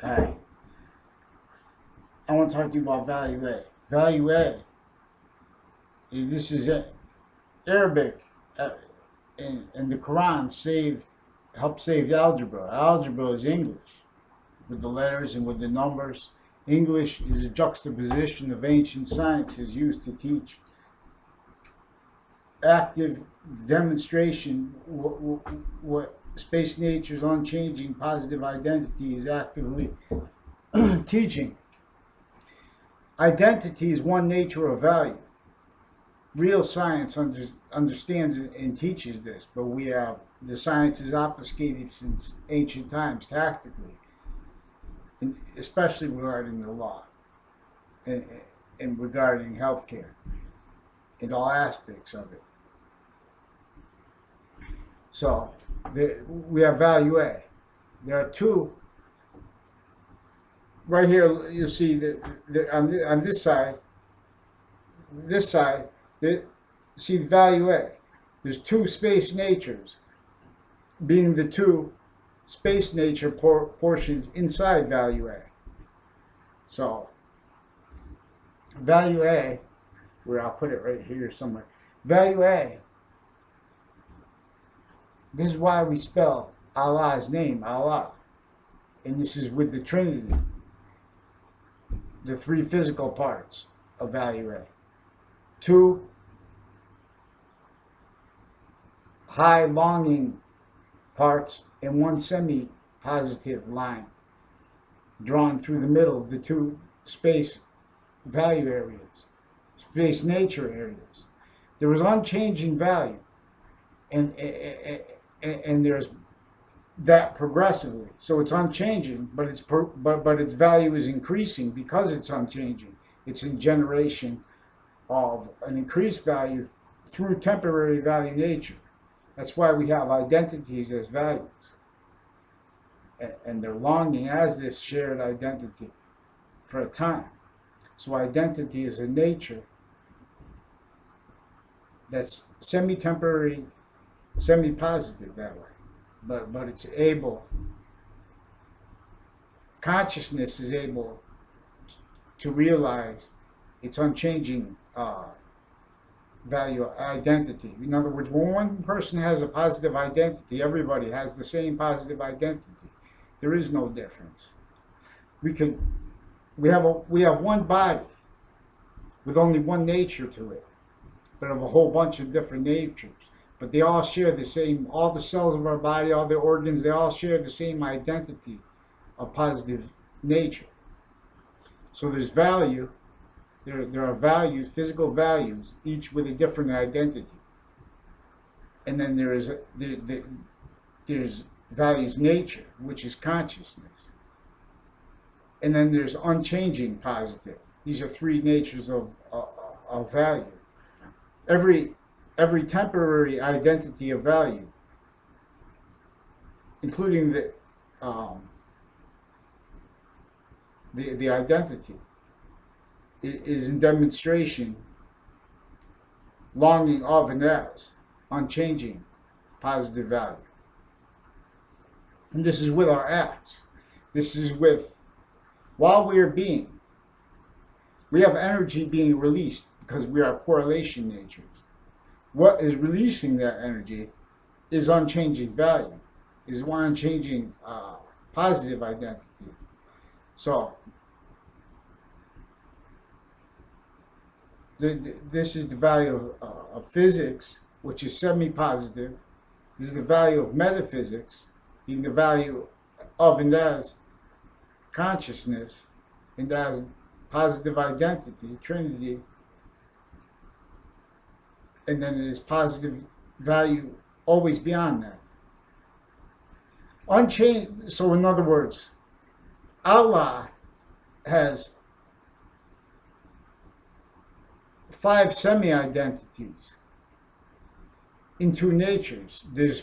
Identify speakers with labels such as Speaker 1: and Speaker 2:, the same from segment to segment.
Speaker 1: Hi. I want to talk to you about value A. Value A, this is Arabic, uh, and the Quran helped save algebra. Algebra is English, with the letters and with the numbers. English is a juxtaposition of ancient sciences used to teach active demonstration what space nature's unchanging positive identity is actively teaching. Identity is one nature of value. Real science understands and teaches this, but the science is obfuscated since ancient times tactically, and especially regarding the law and, and regarding healthcare and all aspects of it. So we have value A. There are two. Right here, you see that on this side, see value A. There's two space natures, being the two space nature portions inside value A. So value A, where I'll put it right here somewhere. Value A. This is why we spell Allah's name Allah, and this is with the Trinity, the three physical parts of value A. Two high longing parts and one semi-positive line drawn through the middle of the two space value areas, space nature areas. There is unchanging value, and there's that progressively. So it's unchanging, but its value is increasing because it's unchanging. It's in generation of an increased value through temporary value nature. That's why we have identities as values. And they're longing as this shared identity for a time. So identity is a nature that's semi-temporary, semi-positive that way. But it's able, consciousness is able to realize its unchanging value identity. In other words, when one person has a positive identity, everybody has the same positive identity. There is no difference. We have one body with only one nature to it, but of a whole bunch of different natures. But they all share the same, all the cells of our body, all the organs, they all share the same identity of positive nature. So there's value, there are values, physical values, each with a different identity. And then there's values nature, which is consciousness. And then there's unchanging positive. These are three natures of value. Every temporary identity of value, including the identity, is in demonstration, longing of and as, unchanging, positive value. And this is with our acts. This is with, while we are being, we have energy being released because we are correlation natures. What is releasing that energy is unchanging value, is one unchanging positive identity. So this is the value of physics, which is semi-positive. This is the value of metaphysics, being the value of and as consciousness and as positive identity, Trinity. And then it is positive value always beyond that. Unchanged. So in other words, Allah has 5 semi-identities in 2 natures. There's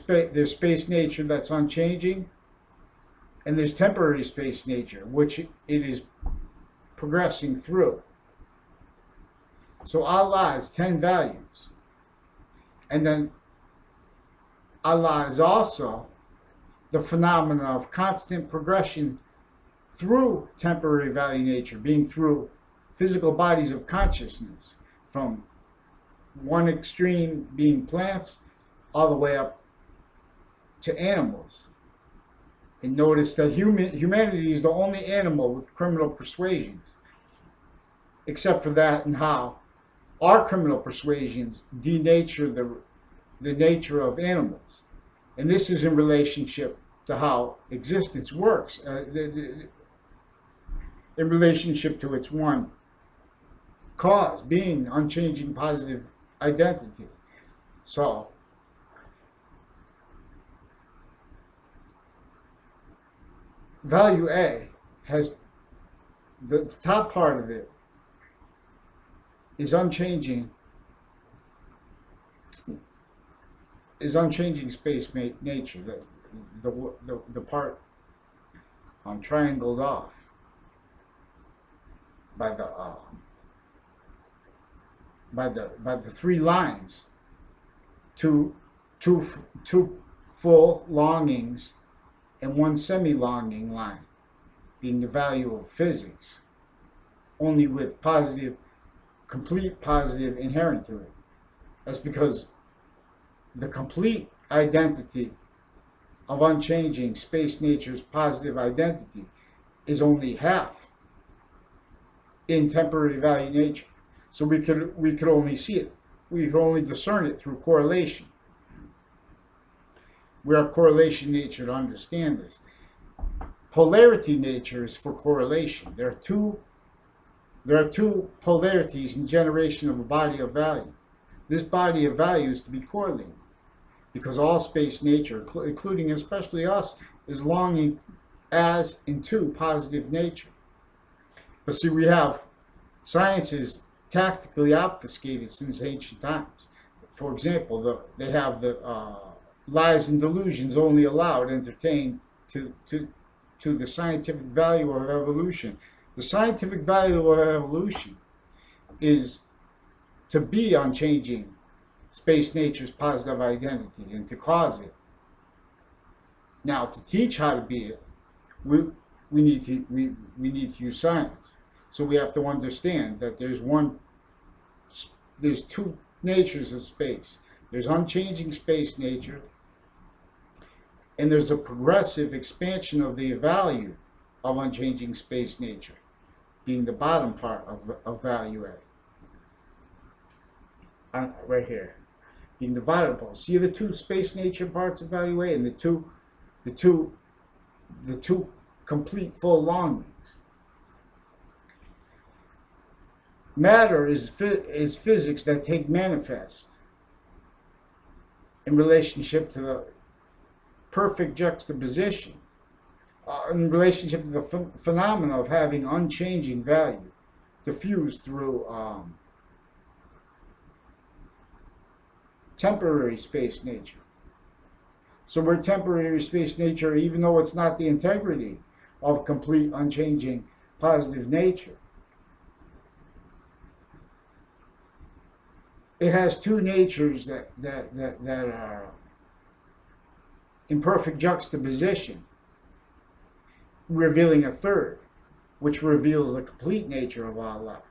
Speaker 1: space nature that's unchanging, and there's temporary space nature, which it is progressing through. So Allah has 10 values. And then Allah is also the phenomena of constant progression through temporary value nature, being through physical bodies of consciousness, from one extreme being plants all the way up to animals. And notice that humanity is the only animal with criminal persuasions, except for that and how our criminal persuasions denature the nature of animals. And this is in relationship to how existence works, in relationship to its one cause, being unchanging positive identity. So, value A has the top part of it is unchanging space nature, the part triangled off by the three lines, two full longings and one semi-longing line, being the value of physics, only with complete positive inherent to it. That's because the complete identity of unchanging space nature's positive identity is only half in temporary value nature. So we could only see it. We could only discern it through correlation. We are correlation nature to understand this. Polarity nature is for correlation. There are two polarities in generation of a body of value. This body of value is to be correlated, because all space nature, including especially us, is longing as into positive nature. But see, we have sciences tactically obfuscated since ancient times. For example, they have the lies and delusions only allowed, entertained to the scientific value of evolution. The scientific value of evolution is to be unchanging space nature's positive identity and to cause it. Now, to teach how to be it, we need to use science. So we have to understand that there's two natures of space. There's unchanging space nature, and there's a progressive expansion of the value of unchanging space nature, being the bottom part of value A. Right here, being the bottom part. See the two space nature parts of value A and the two complete full longings. Matter is physics that take manifest in relationship to the perfect juxtaposition, in relationship to the phenomena of having unchanging value, diffused through temporary space nature. So we're temporary space nature, even though it's not the integrity of complete unchanging positive nature. It has two natures that are in perfect juxtaposition, revealing a third, which reveals the complete nature of Allah.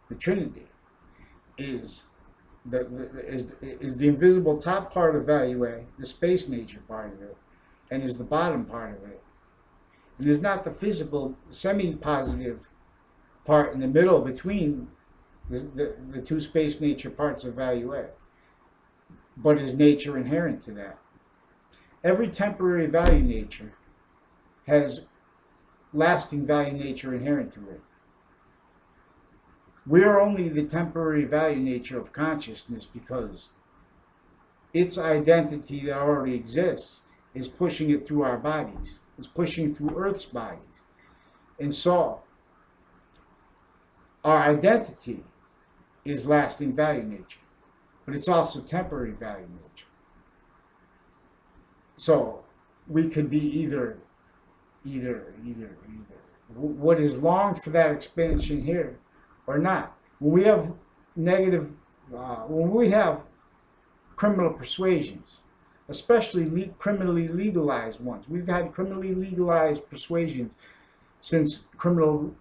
Speaker 1: The Trinity is the invisible top part of value A, the space nature part of it, and is the bottom part of it. It is not the physical semi-positive part in the middle between the two space nature parts of value A, but is nature inherent to that. Every temporary value nature has lasting value nature inherent to it. We are only the temporary value nature of consciousness because its identity that already exists is pushing it through our bodies. It's pushing through Earth's bodies. And so, our identity is lasting value nature, but it's also temporary value nature. So, we could be either what is longed for that expansion here or not. When we have when we have criminal persuasions, especially criminally legalized ones, we've had criminally legalized persuasions since criminal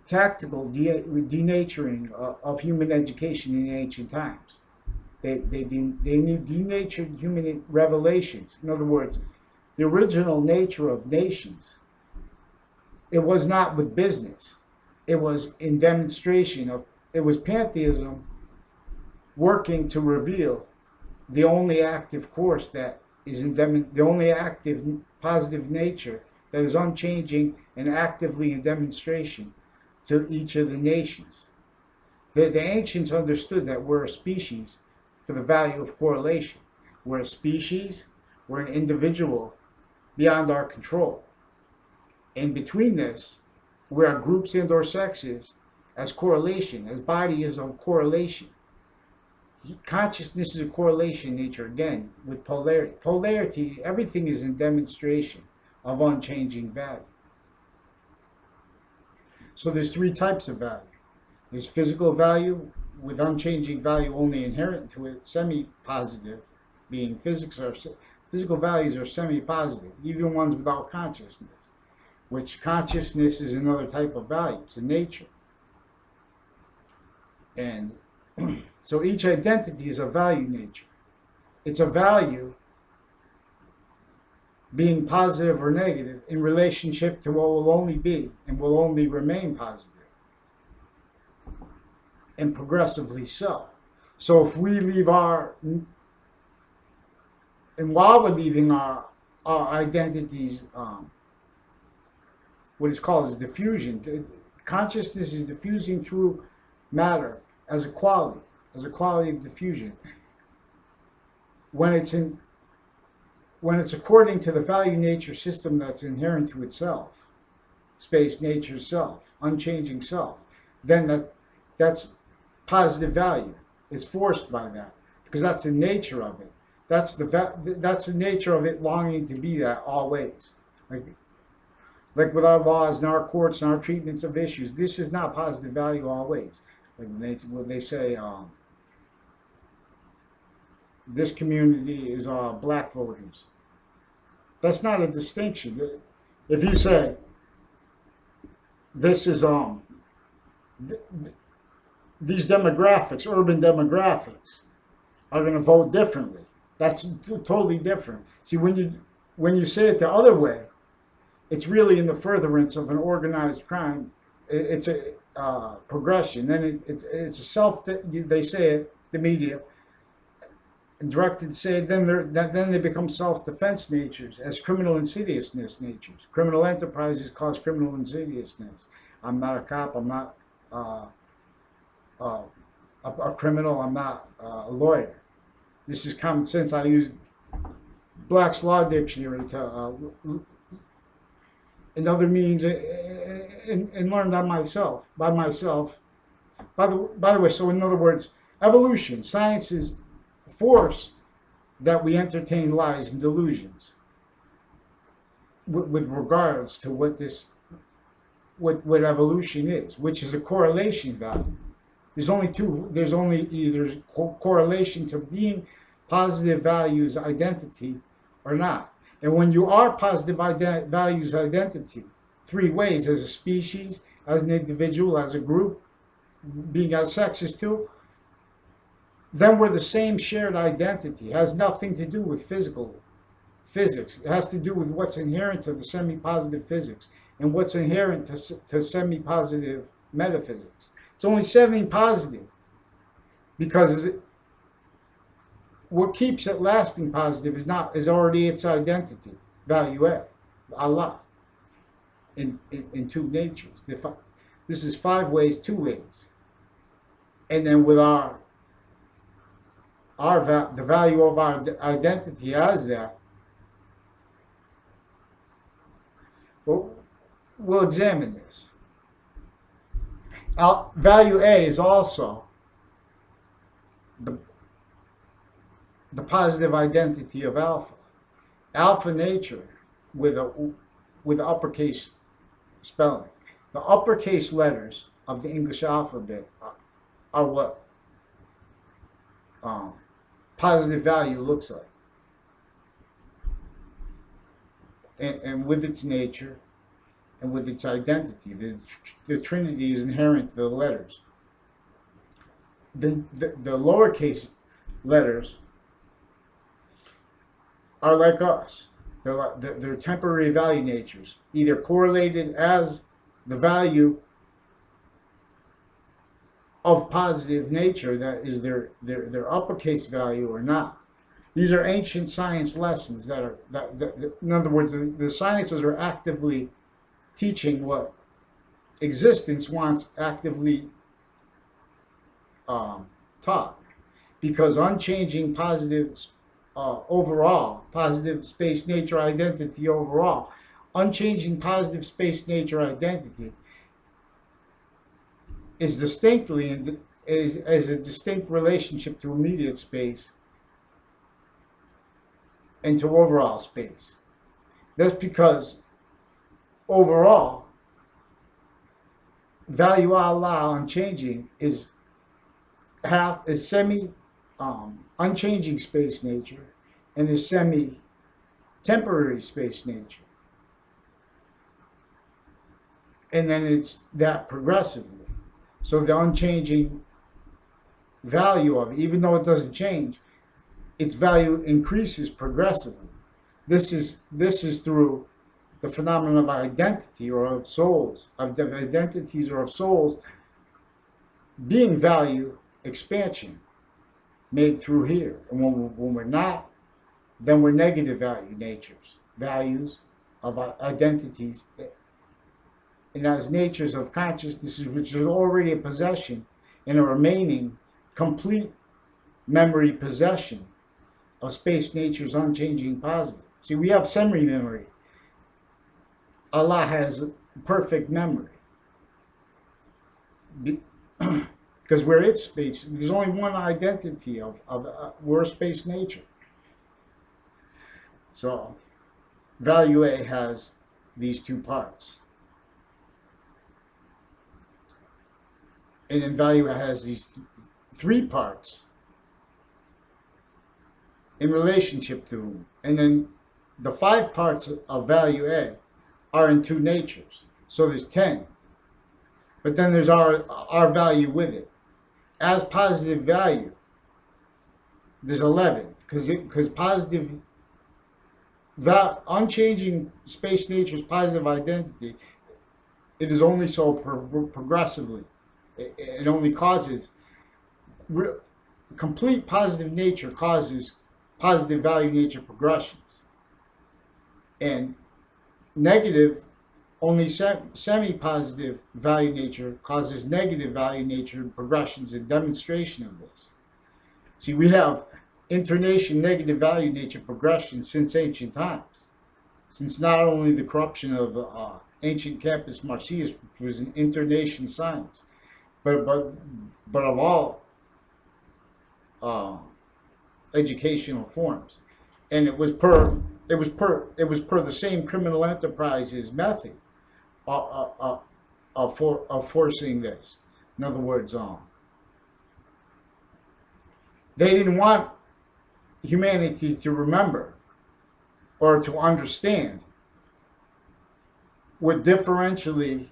Speaker 1: tactical denaturing of human education in ancient times. They denatured human revelations. In other words, the original nature of nations, it was not with business. It was in demonstration of, it was pantheism working to reveal the only active course that is the only active positive nature that is unchanging and actively in demonstration to each of the nations. The ancients understood that we're a species for the value of correlation. We're a species, we're an individual beyond our control. And between this, we are groups and or sexes as correlation, as bodies of correlation. Consciousness is a correlation nature, again, with polarity. Polarity, everything is in demonstration of unchanging value. So there's three types of value. There's physical value with unchanging value only inherent to it, semi-positive, being physical values are semi-positive, even ones without consciousness, which consciousness is another type of value. It's a nature. And so each identity is a value nature. It's a value being positive or negative in relationship to what will only be and will only remain positive, and progressively so. So if we leave and while we're leaving our identities, what is called as diffusion, consciousness is diffusing through matter as a quality of diffusion. When it's according to the value nature system that's inherent to itself, space, nature, self, unchanging self, then that's positive value. It's forced by that because that's the nature of it. That's the nature of it longing to be that always. Like with our laws and our courts and our treatments of issues, this is not positive value always. Like when they say this community is black voters. That's not a distinction. If you say this is these demographics, urban demographics, are going to vote differently. That's totally different. See, when you say it the other way, it's really in the furtherance of an organized crime. It's a progression. Then it's a self. They say it, the media, and directed say then they become self-defense natures as criminal insidiousness natures. Criminal enterprises cause criminal insidiousness. I'm not a cop. I'm not a criminal. I'm not a lawyer. This is common sense. I use Black's Law Dictionary to and other means and learned by myself. By the way, so in other words, evolution, science is force that we entertain lies and delusions with regards to what evolution is, which is a correlation value. There's only either correlation to being positive values identity or not. And when you are positive values identity, three ways: as a species, as an individual, as a group, being as sexes too, then we're the same shared identity. It has nothing to do with physics. It has to do with what's inherent to the semi-positive physics and what's inherent to semi-positive metaphysics. It's only semi-positive because what keeps it lasting positive is already its identity, value A, Allah, in two natures. This is 5 ways, 2 ways. And then with the value of our identity as that, we'll examine this. Value A is also the positive identity of alpha. Alpha nature with uppercase spelling. The uppercase letters of the English alphabet are what positive value looks like. And with its nature, and with its identity. The Trinity is inherent to the letters. The lowercase letters are like us. They're temporary value natures, either correlated as the value of positive nature, that is their uppercase value, or not. These are ancient science lessons that in other words, the sciences are actively teaching what existence wants actively taught, because unchanging positive overall, positive space nature identity overall, unchanging positive space nature identity is distinctly is a distinct relationship to immediate space and to overall space. That's because overall value Allah unchanging is semi unchanging space nature and is semi temporary space nature, and then it's that progressively. So the unchanging value of it, even though it doesn't change, its value increases progressively. This is through the phenomenon of identity, or of souls, of identities or of souls being value expansion made through here. And when we're not, then we're negative value natures, values of identities, and as natures of consciousness, which is already a possession and a remaining complete memory possession of space nature's unchanging positive. See, we have semi-memory. Allah has perfect memory. Because we're its space. There's only one identity of we're space nature. So, value A has these two parts. And then value A has these three parts in relationship to them. And then the 5 parts of value A are in 2 natures. So there's 10. But then there's our value with it. As positive value, there's 11. Because positive, unchanging space nature's positive identity, it is only so progressively. It only causes, complete positive nature causes positive value nature progressions. And negative, only semi-positive value nature causes negative value nature progressions and demonstration of this. See, we have internation negative value nature progressions since ancient times. Since not only the corruption of ancient Campus Martius, which was an internation science, but of all educational forms, and it was per the same criminal enterprise's method of forcing this. In other words, they didn't want humanity to remember or to understand what differentially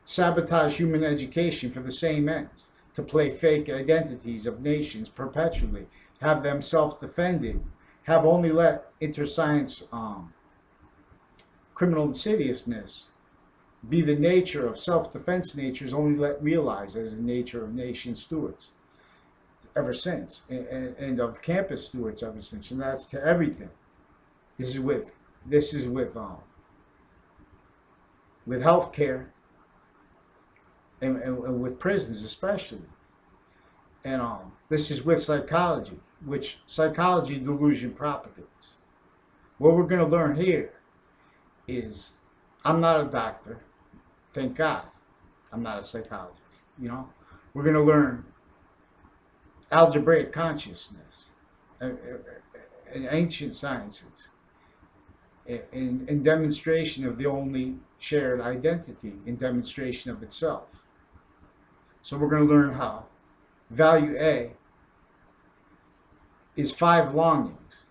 Speaker 1: sabotage human education for the same ends, to play fake identities of nations perpetually, have them self-defended, have only let interscience criminal insidiousness be the nature of self-defense natures, only let realized as the nature of nation stewards ever since, and of campus stewards ever since, and that's to everything. This is with healthcare and with prisons especially, and this is with psychology, which psychology delusion propagates. What we're going to learn here is, I'm not a doctor, thank God. I'm not a psychologist. We're going to learn algebraic consciousness and ancient sciences, in demonstration of the only shared identity, in demonstration of itself. So we're going to learn how value A is 5 longings.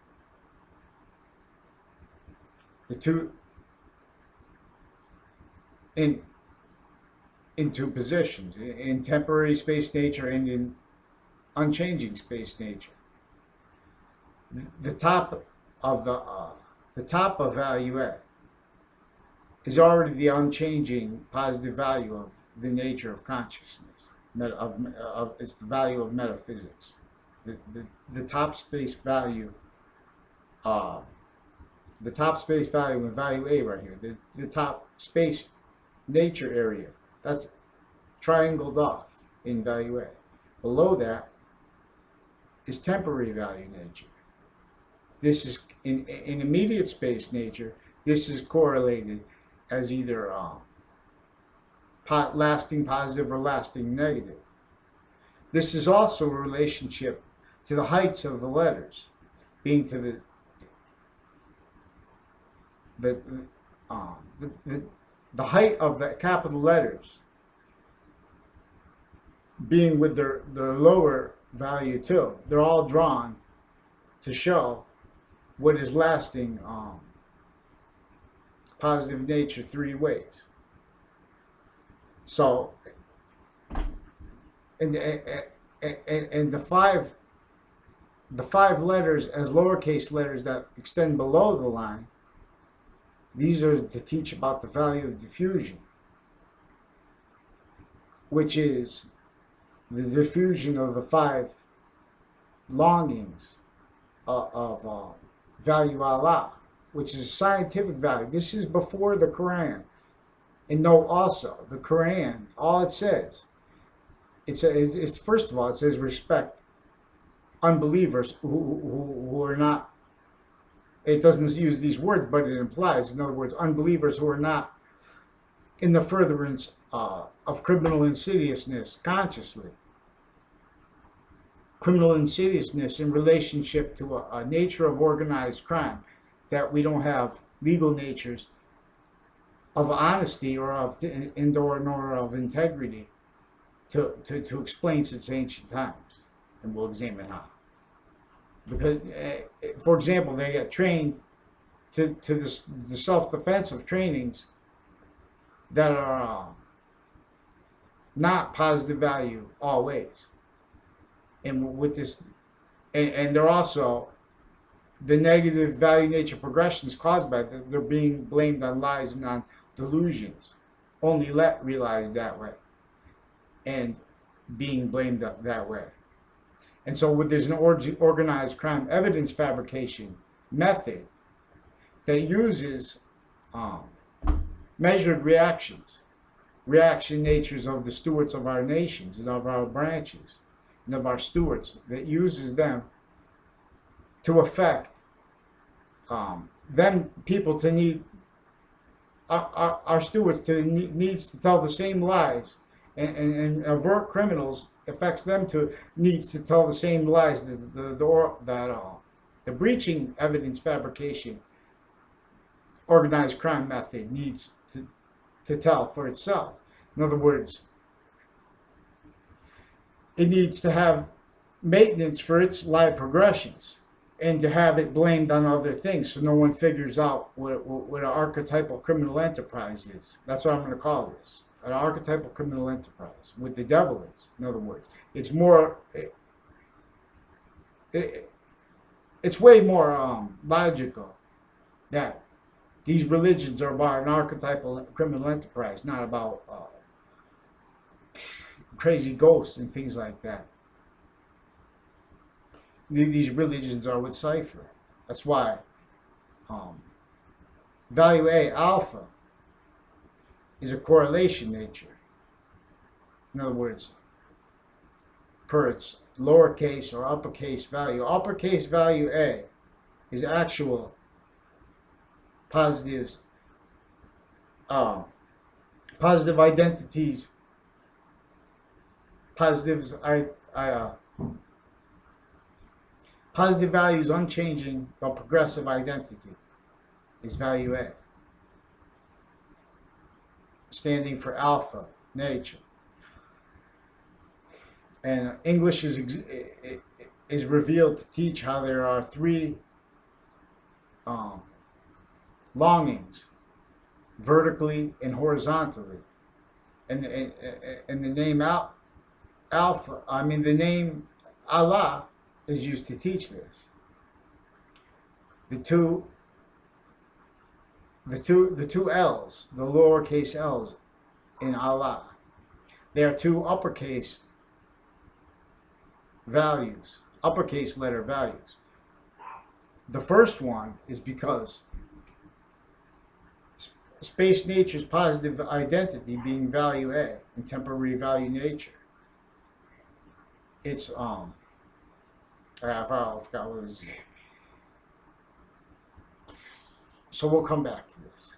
Speaker 1: The in two positions, in temporary space nature and in unchanging space nature. The top of the top of value A is already the unchanging positive value of the nature of consciousness. It's the value of metaphysics. The top space value, the top space value in value A right here, the top space nature area, that's triangled off in value A. Below that is temporary value nature. This is in immediate space nature. This is correlated as either lasting positive or lasting negative. This is also a relationship to the heights of the letters, being to the height of the capital letters being with their lower value too. They're all drawn to show what is lasting positive nature three ways. So, and the five letters as lowercase letters that extend below the line, these are to teach about the value of diffusion, which is the diffusion of the five longings of value Allah, which is a scientific value. This is before the Quran. And note also, the Quran, all it says, it's first of all, it says respect unbelievers who are not, it doesn't use these words, but it implies, in other words, unbelievers who are not in the furtherance of criminal insidiousness consciously. Criminal insidiousness in relationship to a nature of organized crime, that we don't have legal natures of honesty or of nor of integrity to explain since ancient times, and we'll examine how. Because, for example, they get trained to the self-defensive trainings that are not positive value always, and with this, and they're also the negative value nature progressions caused by that. They're being blamed on lies and on delusions, only realized that way, and being blamed that way. And so there's an organized crime evidence fabrication method that uses measured reaction natures of the stewards of our nations and of our branches and of our stewards, that uses them to affect them people to need our stewards to needs to tell the same lies and avert criminals, affects them to needs to tell the same lies that the breaching evidence fabrication organized crime method needs to tell for itself. In other words, it needs to have maintenance for its lie progressions, and to have it blamed on other things, so no one figures out what an archetypal criminal enterprise is. That's what I'm going to call this, an archetypal criminal enterprise, what the devil is. In other words, it's more, it's way more logical that these religions are about an archetypal criminal enterprise, not about crazy ghosts and things like that. These religions are with cipher. That's why value A, alpha, is a correlation nature. In other words, per its lowercase or uppercase value. Uppercase value A is actual positives, positive identities, positive values unchanging but progressive identity is value A, standing for alpha nature. And English is revealed to teach how there are three longings vertically and horizontally. And the name Alpha, I mean the name Allah is used to teach this. The two L's, the lowercase L's in Allah, they are two uppercase values, uppercase letter values. The first one is because space nature's positive identity being value A and temporary value nature. It's I forgot what it was. So we'll come back to this.